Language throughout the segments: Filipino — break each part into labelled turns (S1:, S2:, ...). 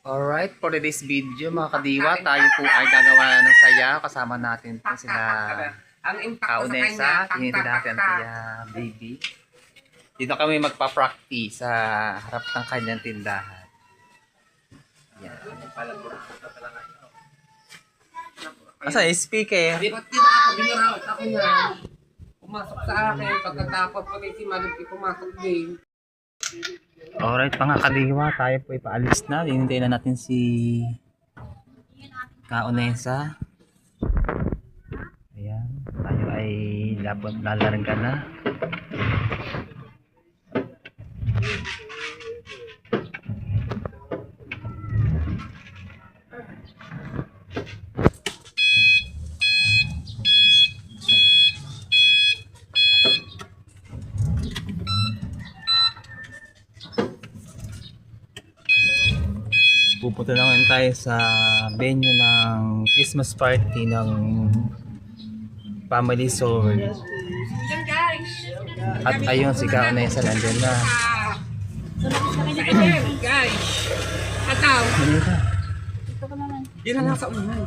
S1: Alright, for this video mga kadiwa, tayo po ay gagawa ng sayaw. Kasama natin po sila Kaunesa, hinintay natin siya baby. Dito kami magpa-practice sa harap ng kanyang tindahan. Yan. Asa speaker?
S2: Di ba't kita ako binarawat ako na pumasok sa akin pagkatapos pati si Malupi pumasok din.
S1: Alright mga kadiwa, tayo po ipaalis na. Hinintay na natin si Kaunesa. Ayan, tayo ay lalarga na. Pupunta na ngayon tayo sa venue ng Christmas party ng Family Soul. At ayun, si Kaunesa nandun na.
S2: Guys, ataw.
S1: Ano ka?
S2: Yun na lang sa unahan.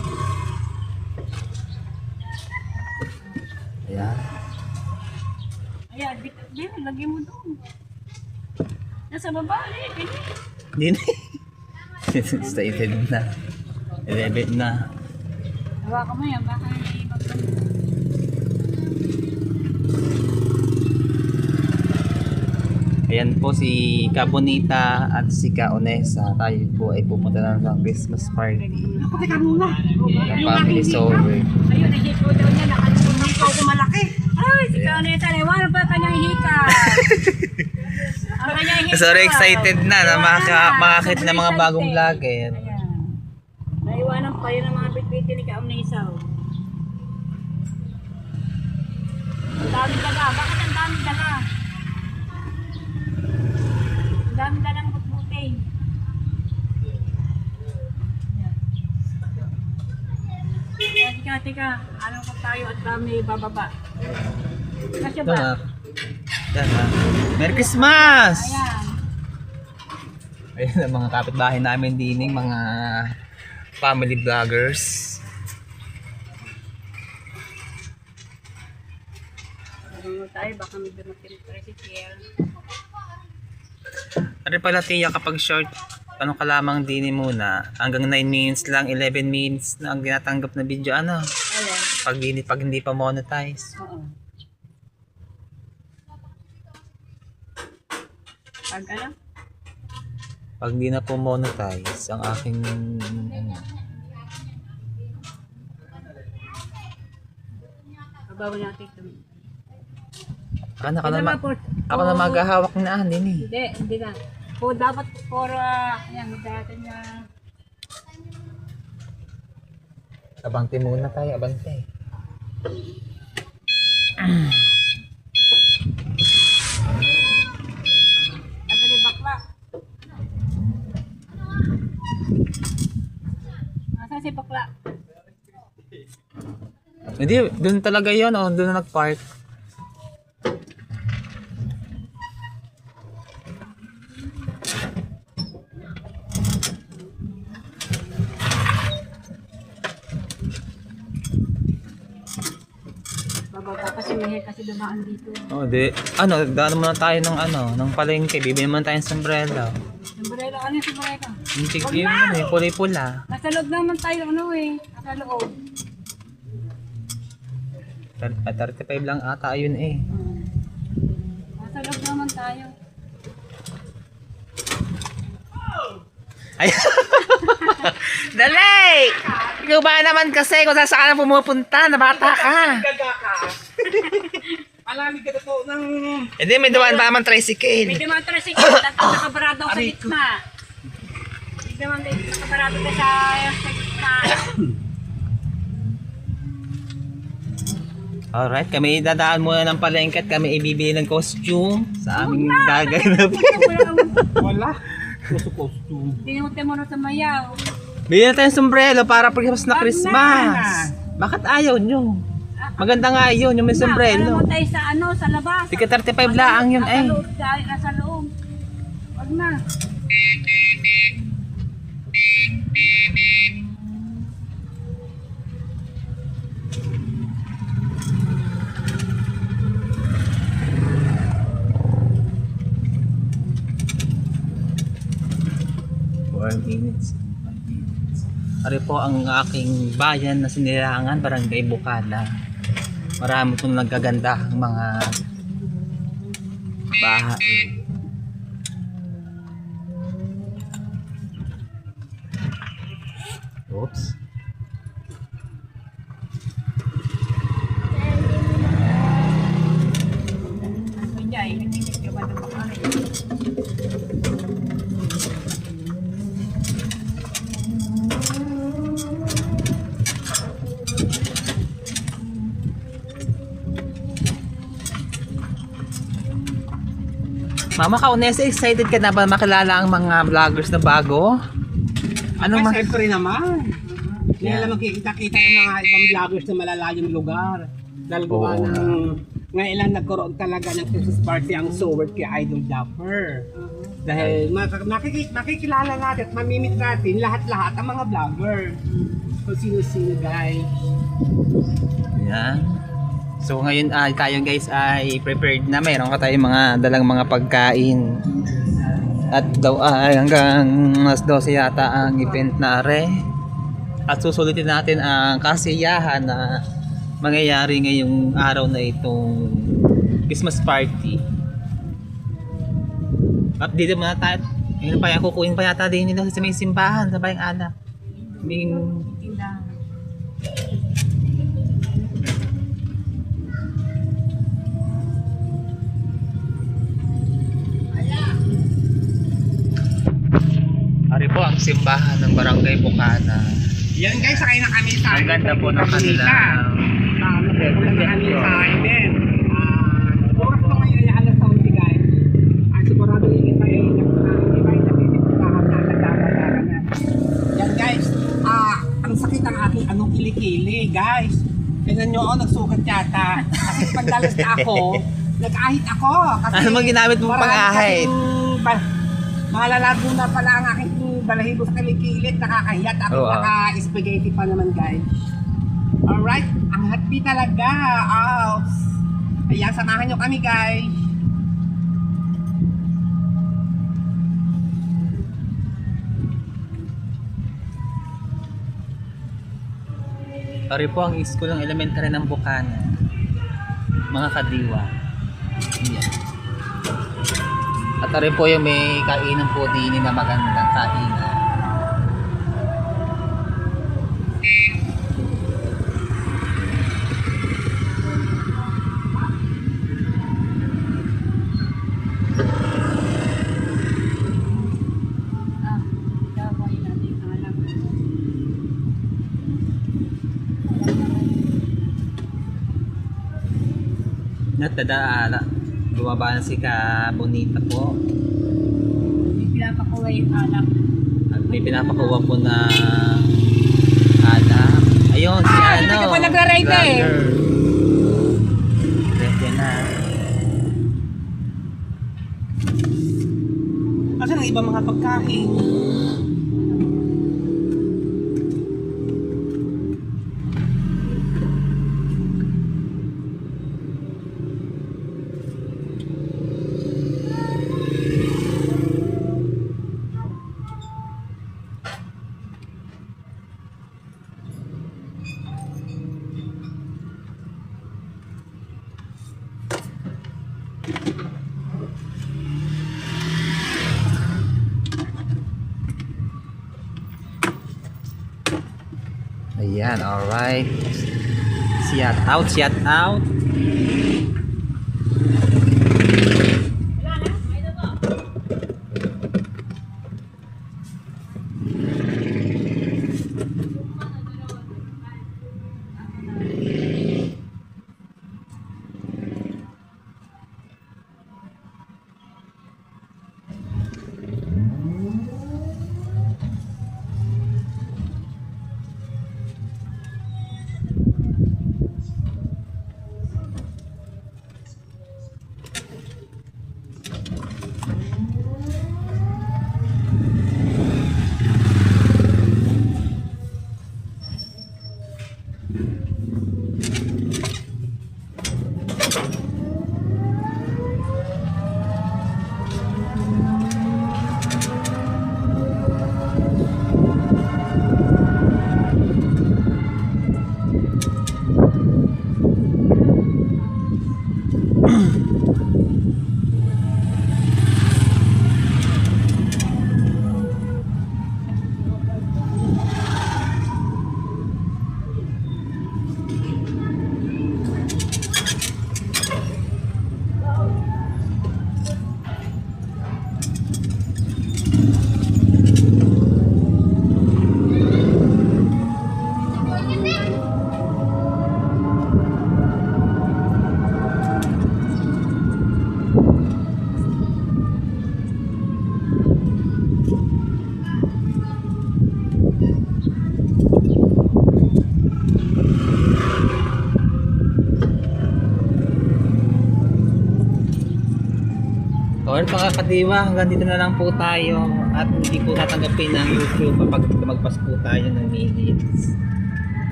S1: Ayan.
S3: Ayan, lagyan mo doon. Nasa baba,
S1: Hindi na. Stated na. 11 na.
S3: Hawakan mo yan, baka
S1: Ayan po si Kabonita at si Kaunesa. Tayo po ay pupunta na sa Christmas party
S2: Ako, teka muna.
S1: ng Family Soul.
S3: ayun, nahiko daw niya, nakalimutan ko ito malaki. Ay, si Kaunesa, iwanan pa kanyang hika. Ang kanyang hika.
S1: So excited na makakit na mga bagong vlogger.
S3: Ayan. Naiwanan pa yun ang mga bitbiti ni Kaunesa. Ang daming daga. Bakit ang daming daga? Ang daming dagang butbuting. Tika, ano ko tayo at dami bababa. Kasi
S1: Ito na.
S3: ba?
S1: Yan na. Merry Christmas!
S3: Ayan.
S1: Ayan ang mga kapitbahay namin dining, mga family vloggers.
S3: Ano tayo, baka may dumating tricycle.
S1: Ano pala tiya kapag short, ano ka lamang dining muna, hanggang 9 minutes lang, 11 minutes na ang tinatanggap na video, ano?
S3: Ayan.
S1: Pag hindi pa monetize.
S3: Oo. Pag ano?
S1: Pag di na po monetize ang aking ano,
S3: Babaw natin ito.
S1: ako na maghahawak na din eh.
S3: Hindi na. Kung dapat for, yan, dati niya.
S1: Abante muna tayo, abante.
S3: Nagani bakla. Nasaan si bakla?
S1: Hindi, doon talaga yun, oh, doon na nag-park.
S3: Bababa kasi may kasi dumaan dito.
S1: Oh, daan muna tayo ng palengke, bibili muna tayong sombrero.
S3: Sombrero, ano yung sombrero?
S1: Yung yung ano, yung kulay-pula.
S3: Nasa loob naman tayo, ano eh. Nasa loob.
S1: 35 lang ata ayun eh.
S3: Nasa loob naman tayo.
S1: Ay. Dali! Ikaw ba naman kasi kung saan ka na pumupunta, na bata ka.
S2: Gaga ka. Alamig ka to ng...
S1: Hindi, may dumaan pa naman tricycle.
S3: May naman tricycle, tatang nakabarado sa gitna. May naman nakabarado ka sa gitna.
S1: Alright, kami dadaan muna ng palengke at kami ibibili ng costume sa aming gaganap.
S2: Wala. Costume.
S3: Tinute mo na sa mayaw.
S1: Bili na tayong sombrero para Christmas na Christmas. Bakit ayaw nyo? Maganda nga yun, yung may sombrero.
S3: Alam mo tayo sa ano, sa labas.
S1: Tika 35 laang yun eh.
S3: Nasa loob. Wag na.
S1: 4 minutes. 5 minutes. Ari po ang aking bayan na Sinilangan, Barangay Bukana. Marami pong nagagandahang mga bahay. Oops. Mama Kaunesa, excited ka na ba makilala ang mga vloggers na bago? Ano
S2: Ay,
S1: ma?
S2: syempre naman. Ngayon lang makikita-kita yung mga ibang vloggers na malalayong lugar. Dahil gawa
S1: Oo.
S2: ng ngayon lang nagkaroon talaga ng Christmas party ang Sowert kay Idol Dapper. Dahil makikilala natin at mamimit natin lahat-lahat ang mga vlogger. Kung sino-sino guys.
S1: Yan. So ngayon tayo guys ay prepared na. Meron ka tayong mga dalang mga pagkain. At daw ay hanggang mas 12 yata ang event na are. At susulitin natin ang kasiyahan na mangyayari ngayong araw na itong Christmas party. Update muna tayo. Ngayon pa yan, kukuin pa yata din nila sa may simbahan sa Bayang Ala. Ari po ang simbahan ng Barangay Bukana.
S2: Yan guys, sakay na kami sa
S1: Ang ganda po ng kanila.
S2: Pupunta na kami sa event. Bukas pa ngayon ay alas 11 guys. Sigurado hindi tayo nakikipagpuntahan na nagkakalaran na. Yan guys, ang sakit ang aking anong kilikili guys. Tignan nyo ako, nagsukat yata. Kasi pagdalas na ako, nag-ahit ako. Kasi
S1: Ano mang ginamit mo pang-ahit?
S2: Malalado na pala ang aking balahibo sa kilikilit. Nakakahiyat ako,
S1: Oo.
S2: naka-spaghetti pa naman guys. Alright, ang happy talaga. Ayan, samahan nyo kami guys.
S1: Ari po ang school ng elementary ng Bukana. Mga kadiwa. Yan. At ari po yung may kainan po din na magandang kainan. Natadaala. Bumaba na si Ka Bonita po.
S3: Pinapakuha yung alak.
S1: At may pinapakuha po na alak. Ayun, si ano.
S2: Hindi ka pa nagra-rate eh.
S1: vlogger. Ready na.
S2: Kasi ng ibang mga pagkain.
S1: Ayan, alright. Shout out, shout out. Alright mga kadiwa, hanggang dito na lang po tayo at hindi po tatanggapin ng YouTube kapag magpas po tayo ng minutes.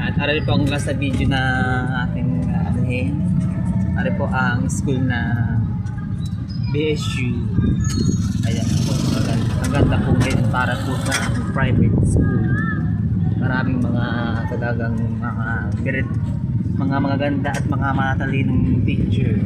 S1: At aral po ang last na video na ating anuhin. Aral po ang school na BSU. Ayan po, ang ganda po ngayon para po sa private school. Maraming mga talagang mga ganda at mga matalinong teacher.